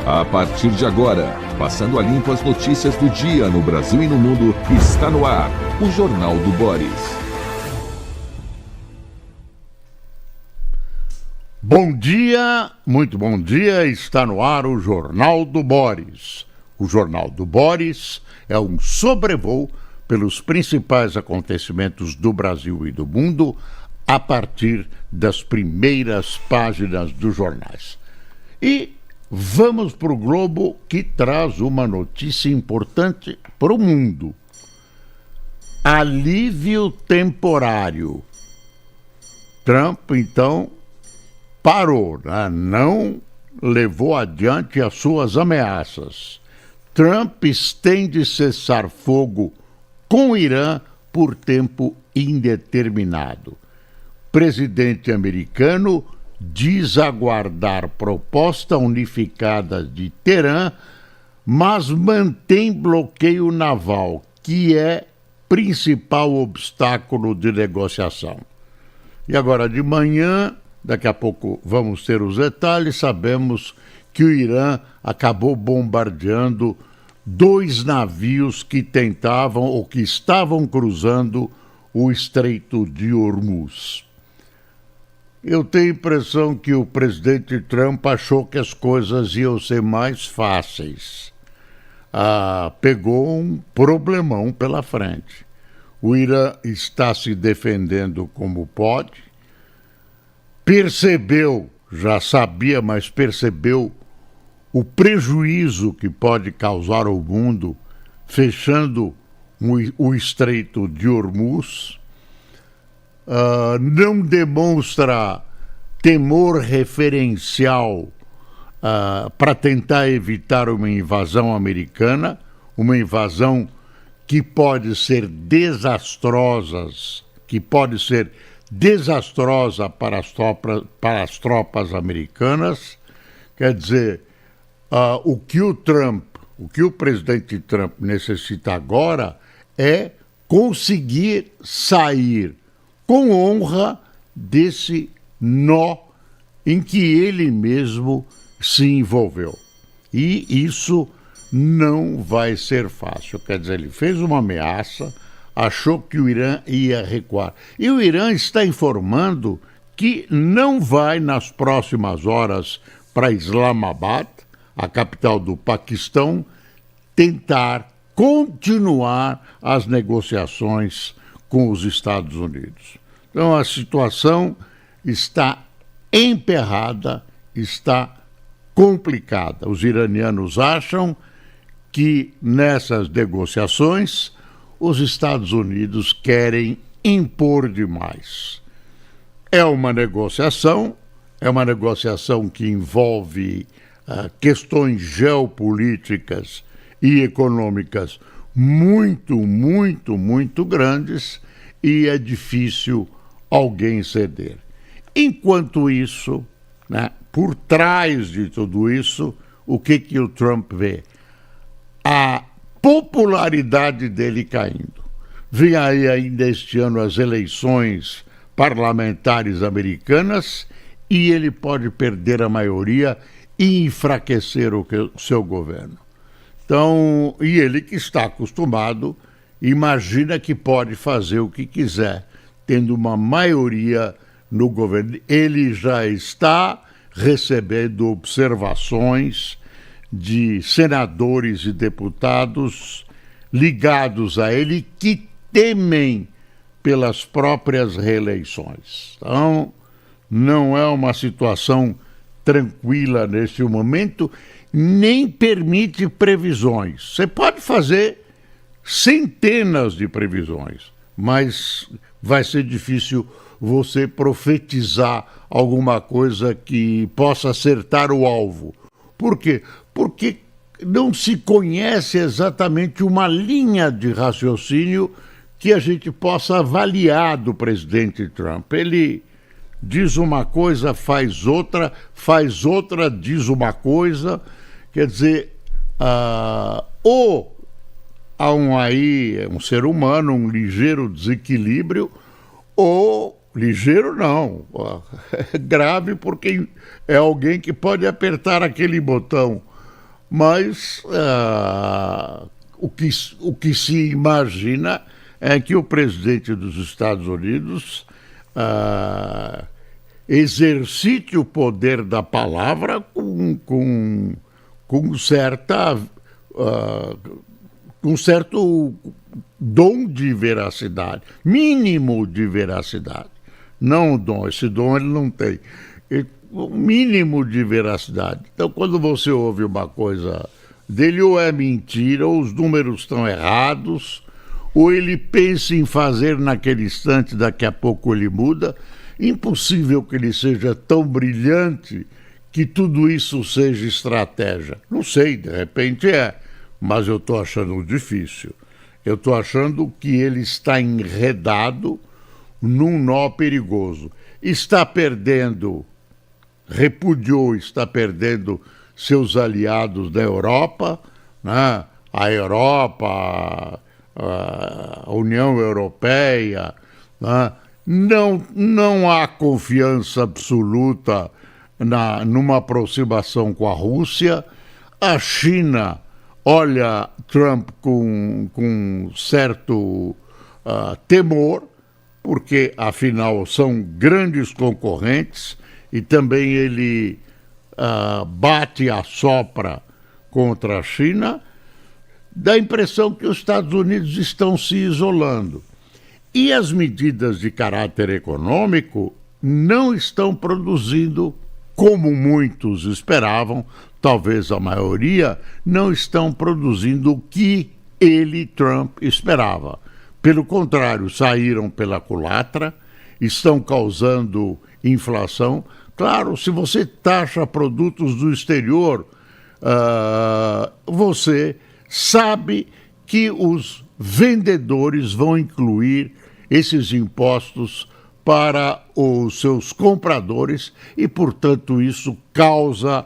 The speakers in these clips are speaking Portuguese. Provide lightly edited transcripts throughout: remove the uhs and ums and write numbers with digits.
A partir de agora, passando a limpo as notícias do dia no Brasil e no mundo, está no ar o Jornal do Boris. Bom dia, muito bom dia, está no ar o Jornal do Boris. O Jornal do Boris é um sobrevoo pelos principais acontecimentos do Brasil e do mundo a partir das primeiras páginas dos jornais. E vamos para o Globo, que traz uma notícia importante para o mundo. Alívio temporário. Trump, então, parou, né? Não levou adiante as suas ameaças. Trump estende cessar-fogo com o Irã por tempo indeterminado. Presidente americano diz aguardar proposta unificada de Teherã, mas mantém bloqueio naval, que é principal obstáculo de negociação. E agora de manhã, daqui a pouco vamos ter os detalhes, sabemos que o Irã acabou bombardeando 2 navios que tentavam ou que estavam cruzando o Estreito de Hormuz. Eu tenho a impressão que o presidente Trump achou que as coisas iam ser mais fáceis. Pegou um problemão pela frente. O Irã está se defendendo como pode. Percebeu, já sabia, mas percebeu o prejuízo que pode causar ao mundo fechando o Estreito de Hormuz. Não demonstra temor referencial para tentar evitar uma invasão americana, uma invasão que pode ser desastrosa para as tropas americanas. Quer dizer, o que o presidente Trump necessita agora é conseguir sair com honra desse nó em que ele mesmo se envolveu. E isso não vai ser fácil. Quer dizer, ele fez uma ameaça, achou que o Irã ia recuar. E o Irã está informando que não vai, nas próximas horas, para Islamabad, a capital do Paquistão, tentar continuar as negociações com os Estados Unidos. Então a situação está emperrada, está complicada. Os iranianos acham que nessas negociações os Estados Unidos querem impor demais. É uma negociação que envolve questões geopolíticas e econômicas muito, muito, muito grandes, e é difícil alguém ceder. Enquanto isso, né, por trás de tudo isso, o que o Trump vê? A popularidade dele caindo. Vem aí ainda este ano as eleições parlamentares americanas e ele pode perder a maioria e enfraquecer o seu governo. Então, e ele que está acostumado, imagina que pode fazer o que quiser, tendo uma maioria no governo. Ele já está recebendo observações de senadores e deputados ligados a ele que temem pelas próprias reeleições. Então, não é uma situação tranquila neste momento, nem permite previsões. Você pode fazer centenas de previsões, mas vai ser difícil você profetizar alguma coisa que possa acertar o alvo. Por quê? Porque não se conhece exatamente uma linha de raciocínio que a gente possa avaliar do presidente Trump. Ele diz uma coisa, faz outra, diz uma coisa. Quer dizer, ou há um ser humano, um ligeiro desequilíbrio, ou ligeiro não, é grave porque é alguém que pode apertar aquele botão mas o que se imagina é que o presidente dos Estados Unidos exercite o poder da palavra com certo dom de veracidade, mínimo de veracidade. Não dom, esse dom ele não tem. O mínimo de veracidade. Então, quando você ouve uma coisa dele, ou é mentira, ou os números estão errados, ou ele pensa em fazer naquele instante, daqui a pouco ele muda. Impossível que ele seja tão brilhante que tudo isso seja estratégia. Não sei, de repente é, mas eu estou achando difícil. Eu estou achando que ele está enredado num nó perigoso. Está perdendo, está perdendo seus aliados da Europa, né? A Europa, a União Europeia, né? Não há confiança absoluta numa aproximação com a Rússia. A China olha Trump com certo temor, porque, afinal, são grandes concorrentes e também ele bate e assopra contra a China. Dá a impressão que os Estados Unidos estão se isolando. E as medidas de caráter econômico não estão produzindo, como muitos esperavam, talvez a maioria, não estão produzindo o que ele, Trump, esperava. Pelo contrário, saíram pela culatra, estão causando inflação. Claro, se você taxa produtos do exterior, você sabe que os vendedores vão incluir esses impostos para os seus compradores e, portanto, isso causa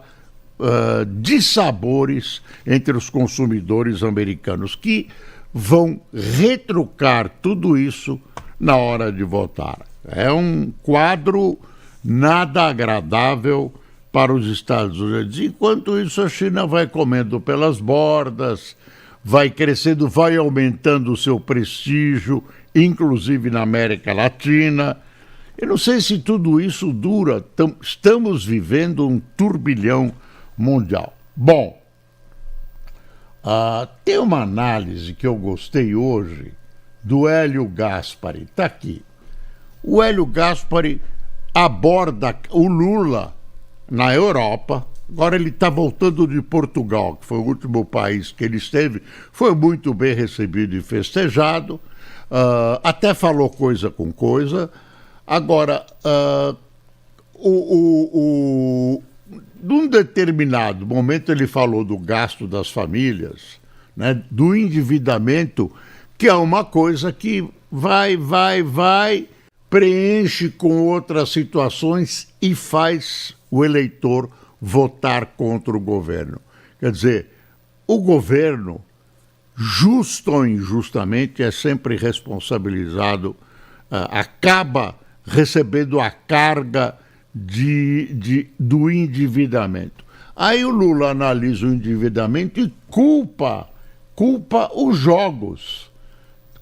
dissabores entre os consumidores americanos, que vão retrucar tudo isso na hora de votar. É um quadro nada agradável para os Estados Unidos. Enquanto isso, a China vai comendo pelas bordas, vai crescendo, vai aumentando o seu prestígio, inclusive na América Latina. Eu não sei se tudo isso dura. Estamos vivendo um turbilhão mundial. Bom, tem uma análise que eu gostei hoje do Hélio Gaspari. Está aqui. O Hélio Gaspari aborda o Lula na Europa. Agora ele está voltando de Portugal, que foi o último país que ele esteve. Foi muito bem recebido e festejado. Até falou coisa com coisa. Agora, num determinado momento ele falou do gasto das famílias, né, do endividamento, que é uma coisa que vai, preenche com outras situações e faz o eleitor votar contra o governo. Quer dizer, o governo, justo ou injustamente, é sempre responsabilizado, acaba recebendo a carga do endividamento. Aí o Lula analisa o endividamento e culpa os jogos.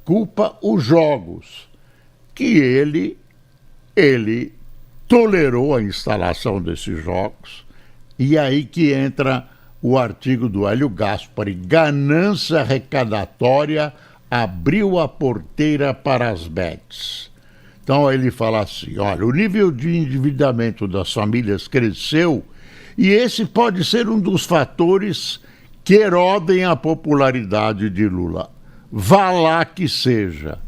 Culpa os jogos. Que ele tolerou a instalação desses jogos. E aí que entra o artigo do Hélio Gaspari: ganância arrecadatória abriu a porteira para as bets. Então ele fala assim, olha, o nível de endividamento das famílias cresceu e esse pode ser um dos fatores que erodem a popularidade de Lula. Vá lá que seja.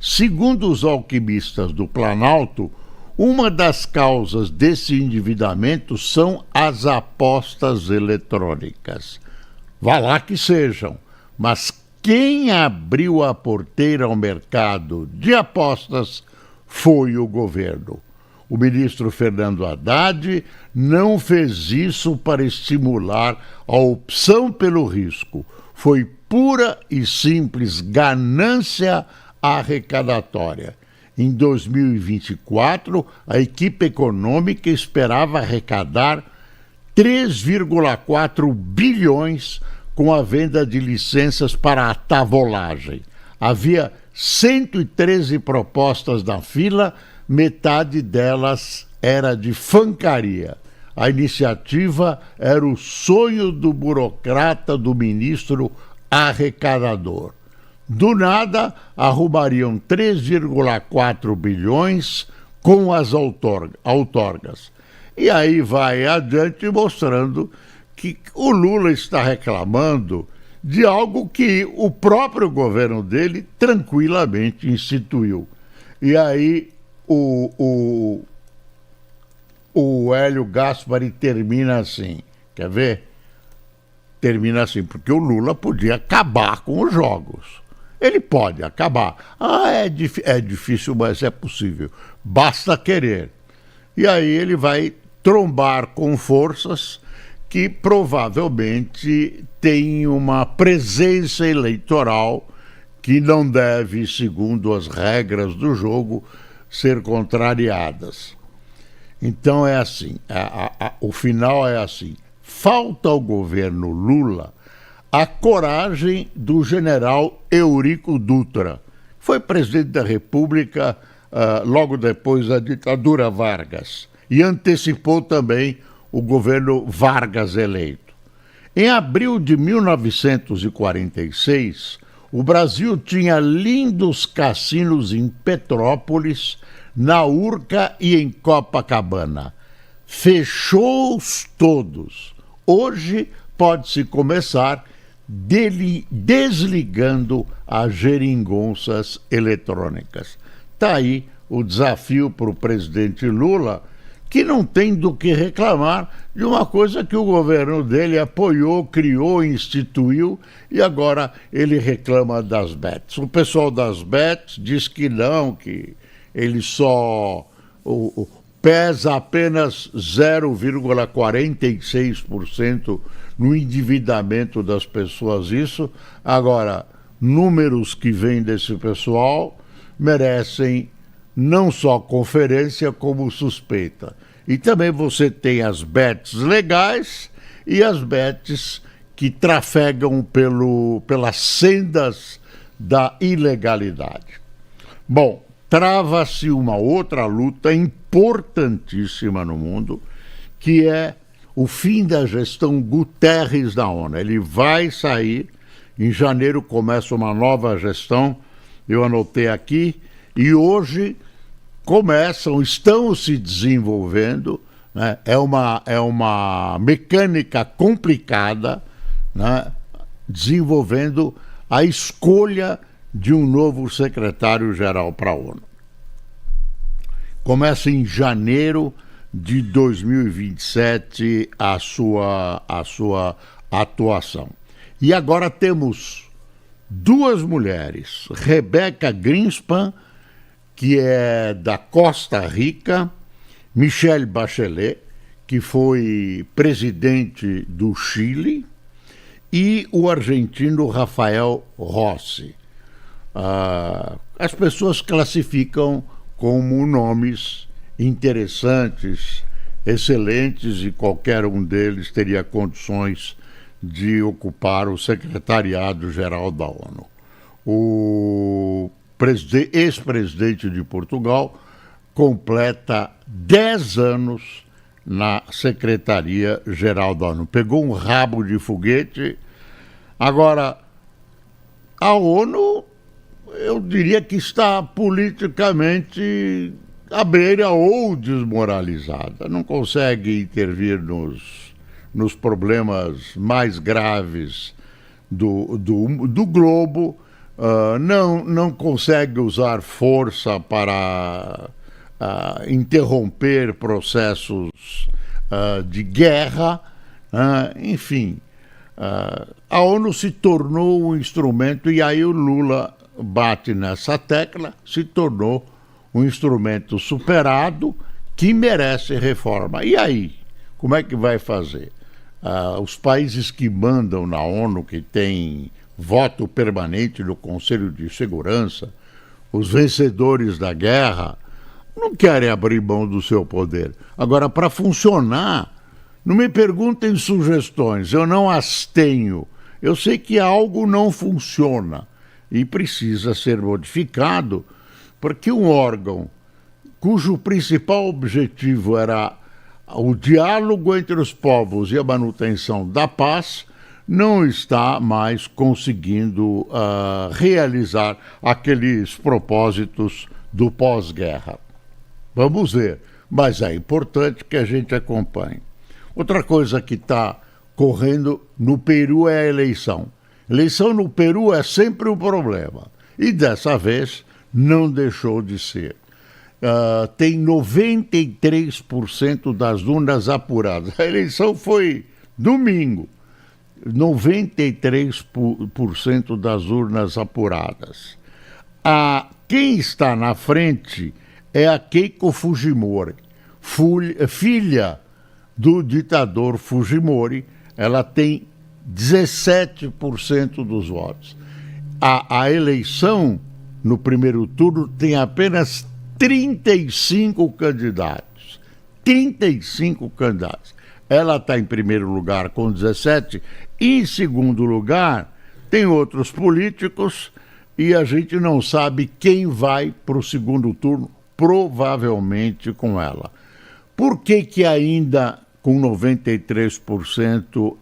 Segundo os alquimistas do Planalto, uma das causas desse endividamento são as apostas eletrônicas. Vá lá que sejam, mas quem abriu a porteira ao mercado de apostas foi o governo. O ministro Fernando Haddad não fez isso para estimular a opção pelo risco. Foi pura e simples ganância arrecadatória. Em 2024, a equipe econômica esperava arrecadar 3,4 bilhões com a venda de licenças para a tavolagem. Havia 113 propostas na fila, metade delas era de fancaria. A iniciativa era o sonho do burocrata, do ministro arrecadador. Do nada, arrumariam 3,4 bilhões com as outorgas. E aí vai adiante mostrando que o Lula está reclamando de algo que o próprio governo dele tranquilamente instituiu. E aí o Hélio Gaspari termina assim, quer ver? Termina assim, porque o Lula podia acabar com os jogos. Ele pode acabar. É difícil, mas é possível. Basta querer. E aí ele vai trombar com forças que provavelmente têm uma presença eleitoral que não deve, segundo as regras do jogo, ser contrariadas. Então é assim, o final é assim. Falta ao governo Lula a coragem do general Eurico Dutra. Foi presidente da República logo depois da ditadura Vargas e antecipou também o governo Vargas eleito. Em abril de 1946, o Brasil tinha lindos cassinos em Petrópolis, na Urca e em Copacabana. Fechou-os todos. Hoje pode-se começar desligando as geringonças eletrônicas. Está aí o desafio para o presidente Lula, que não tem do que reclamar de uma coisa que o governo dele apoiou, criou, instituiu, e agora ele reclama das bets. O pessoal das bets diz que não, que ele só pesa apenas 0,46% no endividamento das pessoas. Isso, agora, números que vêm desse pessoal merecem não só conferência, como suspeita. E também você tem as bets legais e as bets que trafegam pelas sendas da ilegalidade. Bom, trava-se uma outra luta importantíssima no mundo, que é o fim da gestão Guterres da ONU. Ele vai sair, em janeiro começa uma nova gestão, eu anotei aqui, e hoje estão se desenvolvendo, né? É uma mecânica complicada, né? Desenvolvendo a escolha de um novo secretário-geral para a ONU. Começa em janeiro de 2027 a sua atuação. E agora temos duas mulheres, Rebeca Greenspan, que é da Costa Rica, Michelle Bachelet, que foi presidente do Chile, e o argentino Rafael Rossi. As pessoas classificam como nomes interessantes, excelentes, e qualquer um deles teria condições de ocupar o secretariado-geral da ONU. O ex-presidente de Portugal completa 10 anos na Secretaria-Geral da ONU. Pegou um rabo de foguete. Agora, a ONU, eu diria que está politicamente à beira ou desmoralizada. Não consegue intervir nos problemas mais graves do globo. Não consegue usar força para interromper processos de guerra, enfim. A ONU se tornou um instrumento, e aí o Lula bate nessa tecla, se tornou um instrumento superado que merece reforma. E aí, como é que vai fazer? Os países que mandam na ONU, que têm voto permanente no Conselho de Segurança, os vencedores da guerra, não querem abrir mão do seu poder. Agora, para funcionar, Não me perguntem sugestões, eu não as tenho. Eu sei que algo não funciona e precisa ser modificado, porque um órgão cujo principal objetivo era o diálogo entre os povos e a manutenção da paz, não está mais conseguindo realizar aqueles propósitos do pós-guerra. Vamos ver, mas é importante que a gente acompanhe. Outra coisa que está correndo no Peru é a eleição. Eleição no Peru é sempre um problema. E dessa vez não deixou de ser. Tem 93% das urnas apuradas. A eleição foi domingo. 93% das urnas apuradas. Quem está na frente é a Keiko Fujimori, filha do ditador Fujimori. Ela tem 17% dos votos. A eleição, no primeiro turno, tem apenas 35 candidatos. 35 candidatos. Ela está em primeiro lugar com 17. Em segundo lugar, tem outros políticos e a gente não sabe quem vai para o segundo turno, provavelmente com ela. Por que ainda com 93%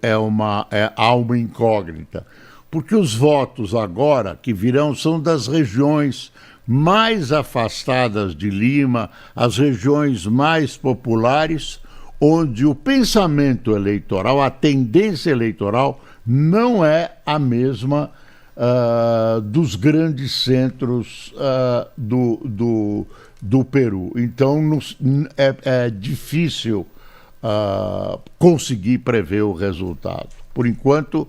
há uma incógnita? Porque os votos agora que virão são das regiões mais afastadas de Lima, as regiões mais populares, onde o pensamento eleitoral, a tendência eleitoral, não é a mesma dos grandes centros do Peru. Então é difícil conseguir prever o resultado. Por enquanto,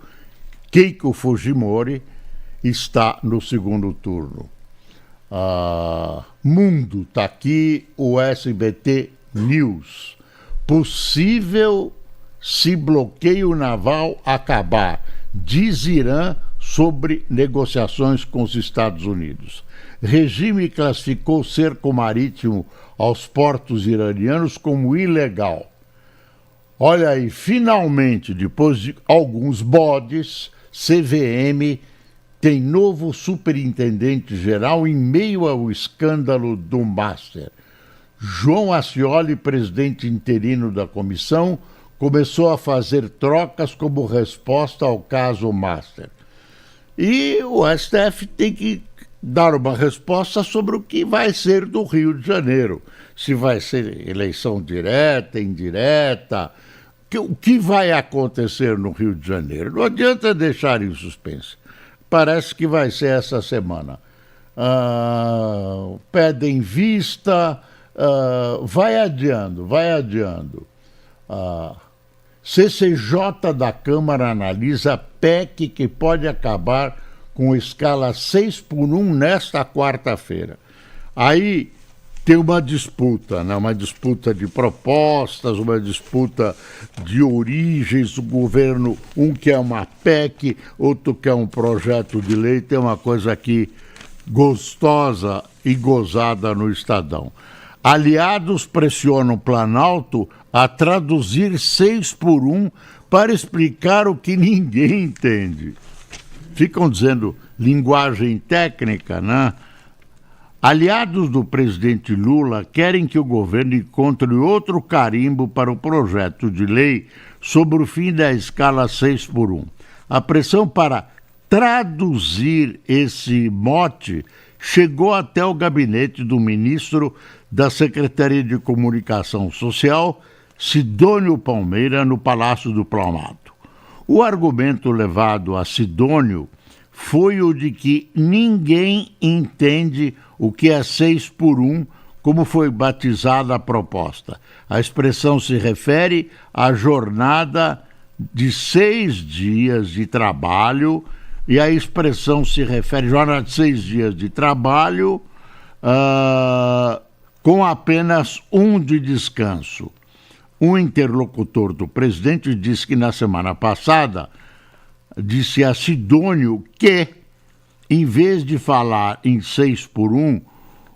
Keiko Fujimori está no segundo turno. Mundo, está aqui o SBT News. Possível se bloqueio naval acabar, diz Irã sobre negociações com os Estados Unidos. Regime classificou cerco marítimo aos portos iranianos como ilegal. Olha aí, finalmente, depois de alguns bodes, CVM tem novo superintendente-geral em meio ao escândalo do Master. João Ascioli, presidente interino da comissão, começou a fazer trocas como resposta ao caso Master. E o STF tem que dar uma resposta sobre o que vai ser do Rio de Janeiro. Se vai ser eleição direta, indireta, o que vai acontecer no Rio de Janeiro. Não adianta deixar em suspense. Parece que vai ser essa semana. Pedem vista... vai adiando. CCJ da Câmara analisa PEC que pode acabar com escala 6x1 nesta quarta-feira. Aí tem uma disputa, né? Uma disputa de propostas, uma disputa de origens do governo. Um quer uma PEC, outro quer um projeto de lei. Tem uma coisa aqui gostosa e gozada no Estadão. Aliados pressionam Planalto a traduzir 6x1 para explicar o que ninguém entende. Ficam dizendo linguagem técnica, né? Aliados do presidente Lula querem que o governo encontre outro carimbo para o projeto de lei sobre o fim da escala 6x1. A pressão para traduzir esse mote chegou até o gabinete do ministro da Secretaria de Comunicação Social, Sidônio Palmeira, no Palácio do Planalto. O argumento levado a Sidônio foi o de que ninguém entende o que é 6x1, como foi batizada a proposta. A expressão se refere à jornada de 6 dias de trabalho, e a expressão se refere à jornada de 6 dias de trabalho com apenas um de descanso. Um interlocutor do presidente disse que na semana passada disse a Sidônio que, em vez de falar em 6x1,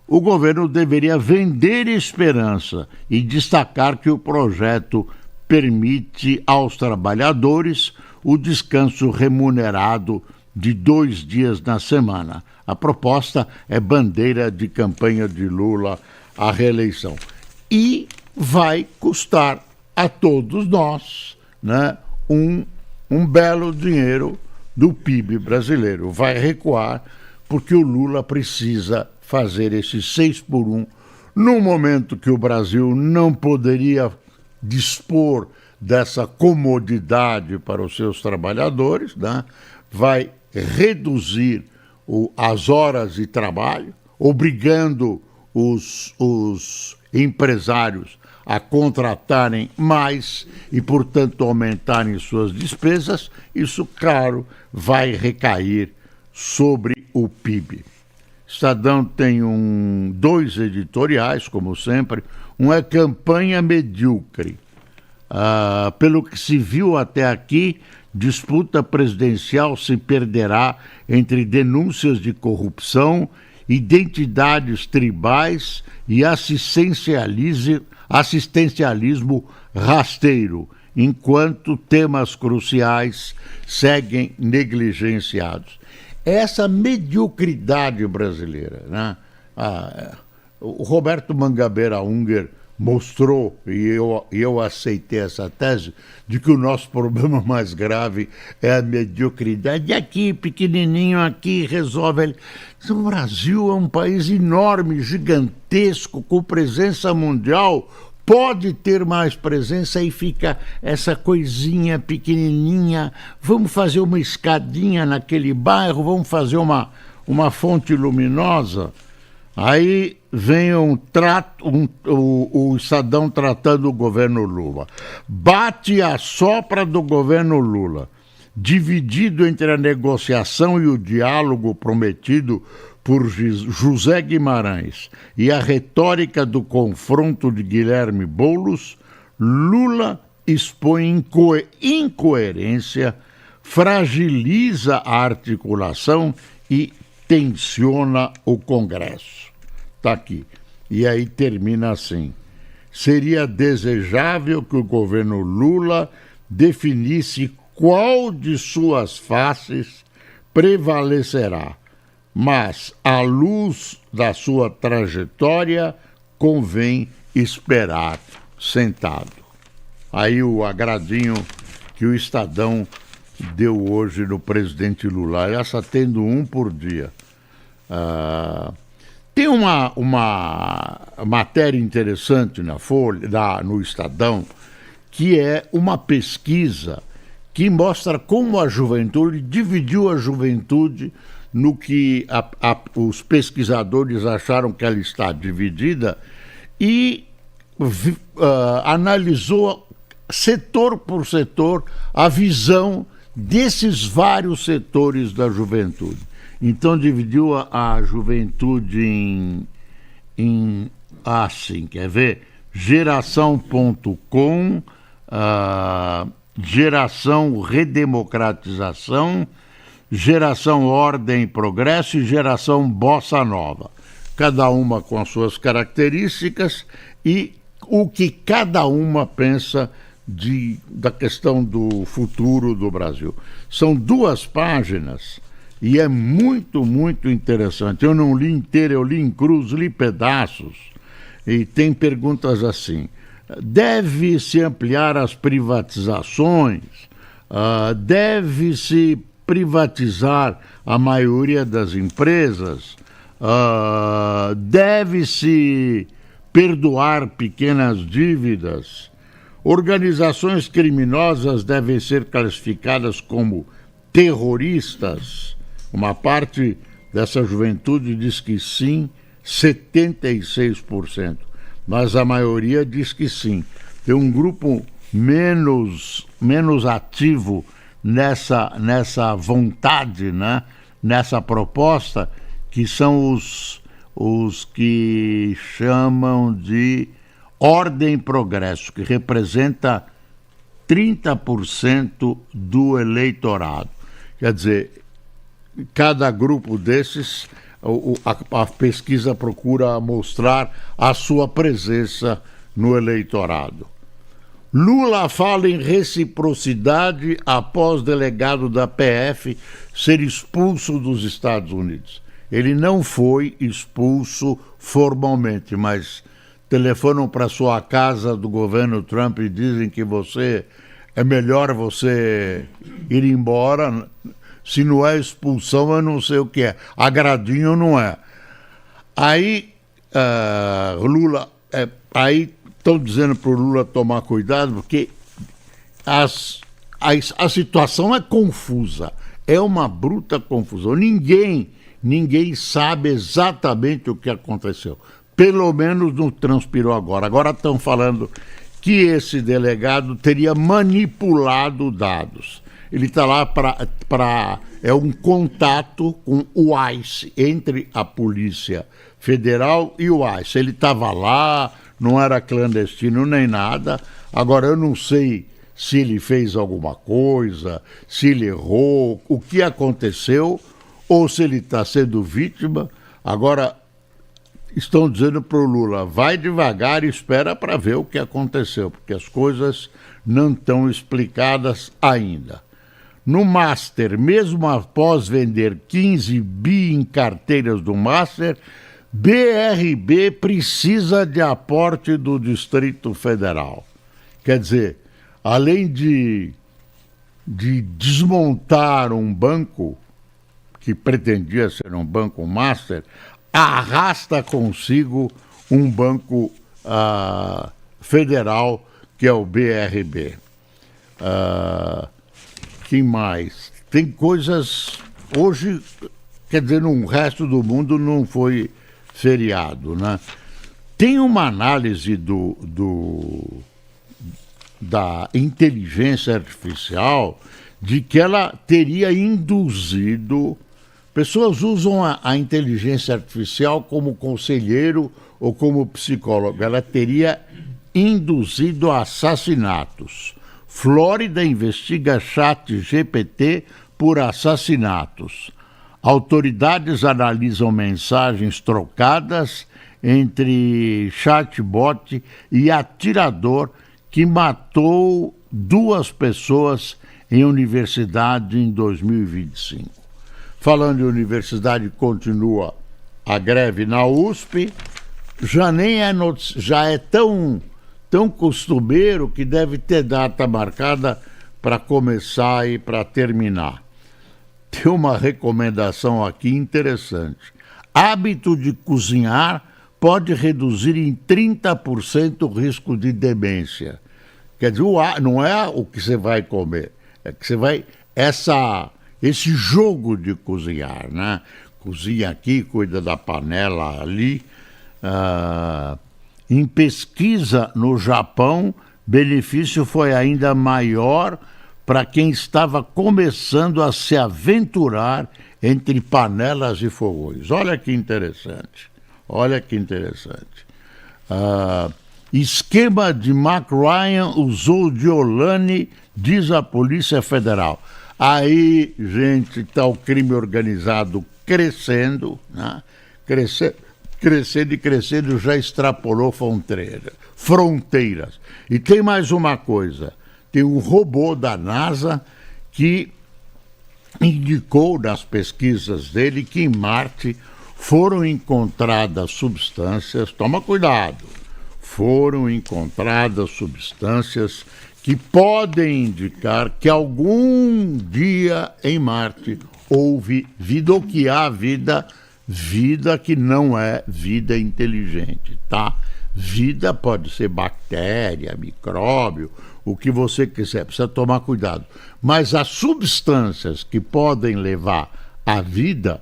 o governo deveria vender esperança e destacar que o projeto permite aos trabalhadores o descanso remunerado de 2 dias na semana. A proposta é bandeira de campanha de Lula à reeleição. E vai custar a todos nós, né, um belo dinheiro do PIB brasileiro. Vai recuar porque o Lula precisa fazer esse 6x1 num momento que o Brasil não poderia dispor dessa comodidade para os seus trabalhadores, né? Vai reduzir as horas de trabalho, obrigando os empresários a contratarem mais e, portanto, aumentarem suas despesas. Isso, claro, vai recair sobre o PIB. Estadão tem 2 editoriais, como sempre. Um é campanha medíocre. Pelo que se viu até aqui, disputa presidencial se perderá entre denúncias de corrupção, identidades tribais e assistencialismo rasteiro, enquanto temas cruciais seguem negligenciados. Essa mediocridade brasileira, né? O Roberto Mangabeira Unger mostrou, e eu aceitei essa tese, de que o nosso problema mais grave é a mediocridade. Aqui, pequenininho, aqui, resolve. O Brasil é um país enorme, gigantesco, com presença mundial. Pode ter mais presença e fica essa coisinha pequenininha. Vamos fazer uma escadinha naquele bairro, vamos fazer uma fonte luminosa. Aí vem o Estadão tratando o governo Lula. Bate a sopra do governo Lula, dividido entre a negociação e o diálogo prometido por José Guimarães e a retórica do confronto de Guilherme Boulos. Lula expõe incoerência, fragiliza a articulação e tensiona o Congresso. Está aqui. E aí termina assim: seria desejável que o governo Lula definisse qual de suas faces prevalecerá, mas, à luz da sua trajetória, convém esperar sentado. Aí o agradinho que o Estadão deu hoje no presidente Lula. Ela está tendo um por dia. Tem uma matéria interessante na Folha, no Estadão, que é uma pesquisa que mostra como a juventude dividiu a juventude no que os pesquisadores acharam que ela está dividida e analisou setor por setor a visão desses vários setores da juventude. Então dividiu a juventude em assim, quer ver? Geração.com, Geração Redemocratização, Geração Ordem e Progresso e Geração Bossa Nova. Cada uma com as suas características e o que cada uma pensa da questão do futuro do Brasil. São 2 páginas e é muito, muito interessante. Eu não li inteiro, eu li em cruz, li pedaços. E tem perguntas assim: deve-se ampliar as privatizações? Deve-se privatizar a maioria das empresas? Deve-se perdoar pequenas dívidas? Organizações criminosas devem ser classificadas como terroristas? Uma parte dessa juventude diz que sim, 76%, mas a maioria diz que sim. Tem um grupo menos ativo nessa vontade, né? Nessa proposta, que são os que chamam de Ordem e Progresso, que representa 30% do eleitorado. Quer dizer, cada grupo desses, a pesquisa procura mostrar a sua presença no eleitorado. Lula fala em reciprocidade após delegado da PF ser expulso dos Estados Unidos. Ele não foi expulso formalmente, mas telefonam para sua casa do governo Trump e dizem que é melhor você ir embora. Se não é expulsão, eu não sei o que é. Agradinho não é. Aí, aí estão dizendo para o Lula tomar cuidado, porque a situação é confusa. É uma bruta confusão. Ninguém sabe exatamente o que aconteceu. Pelo menos não transpirou agora. Agora estão falando que esse delegado teria manipulado dados. Ele está lá é um contato com o ICE, entre a Polícia Federal e o ICE. Ele estava lá, não era clandestino nem nada. Agora, eu não sei se ele fez alguma coisa, se ele errou, o que aconteceu, ou se ele está sendo vítima. Agora, estão dizendo para o Lula, vai devagar e espera para ver o que aconteceu, porque as coisas não estão explicadas ainda. No Master, mesmo após vender 15 bi em carteiras do Master, BRB precisa de aporte do Distrito Federal. Quer dizer, além de desmontar um banco que pretendia ser um banco Master, arrasta consigo um banco federal, que é o BRB. Quem mais? Tem coisas... Hoje, quer dizer, no resto do mundo não foi feriado, né? Tem uma análise da inteligência artificial de que ela teria induzido... Pessoas usam a inteligência artificial como conselheiro ou como psicólogo. Ela teria induzido assassinatos. Flórida investiga ChatGPT por assassinatos. Autoridades analisam mensagens trocadas entre chatbot e atirador que matou 2 pessoas em universidade em 2025. Falando em universidade, continua a greve na USP. Já é tão costumeiro que deve ter data marcada para começar e para terminar. Tem uma recomendação aqui interessante. Hábito de cozinhar pode reduzir em 30% o risco de demência. Quer dizer, não é o que você vai comer, é que você vai... Esse jogo de cozinhar, né? Cozinha aqui, cuida da panela ali. Em pesquisa no Japão, benefício foi ainda maior para quem estava começando a se aventurar entre panelas e fogões. Olha que interessante. Esquema de McRyan usou Diolane, diz a Polícia Federal. Aí, gente, está o crime organizado crescendo, né? Crescendo, já extrapolou fronteiras. E tem mais uma coisa, tem um robô da NASA que indicou nas pesquisas dele que em Marte foram encontradas substâncias, toma cuidado, foram encontradas substâncias que podem indicar que algum dia em Marte houve vida, ou que há vida que não é vida inteligente, tá? Vida pode ser bactéria, micróbio, o que você quiser, precisa tomar cuidado. Mas as substâncias que podem levar à vida,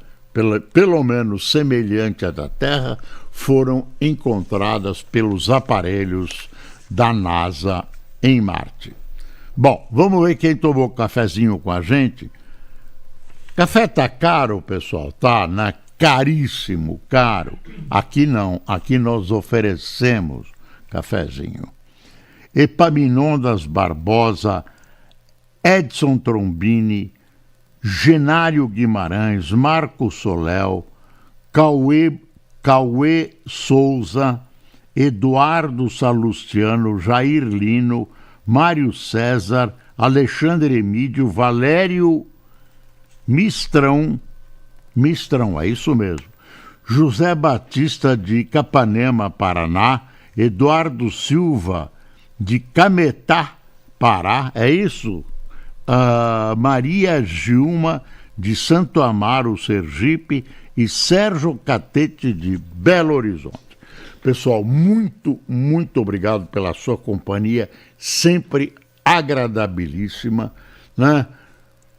pelo menos semelhante à da Terra, foram encontradas pelos aparelhos da NASA em Marte. Bom, vamos ver quem tomou cafezinho com a gente. Café tá caro, pessoal, tá? Caríssimo, caro. Aqui não, aqui nós oferecemos cafezinho. Epaminondas Barbosa, Edson Trombini, Genário Guimarães, Marco Soléu, Cauê Souza, Eduardo Salustiano, Jair Lino, Mário César, Alexandre Emídio, Valério Mistrão, é isso mesmo, José Batista de Capanema, Paraná, Eduardo Silva de Cametá, Pará, é isso? Maria Gilma de Santo Amaro, Sergipe, e Sérgio Catete de Belo Horizonte. Pessoal, muito, muito obrigado pela sua companhia, sempre agradabilíssima, né?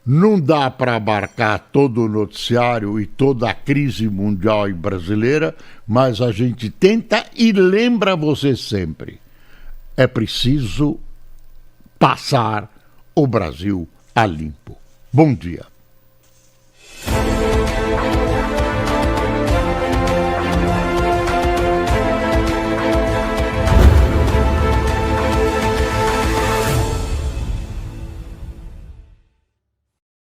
Não dá para abarcar todo o noticiário e toda a crise mundial e brasileira, mas a gente tenta e lembra você sempre, é preciso passar o Brasil a limpo. Bom dia.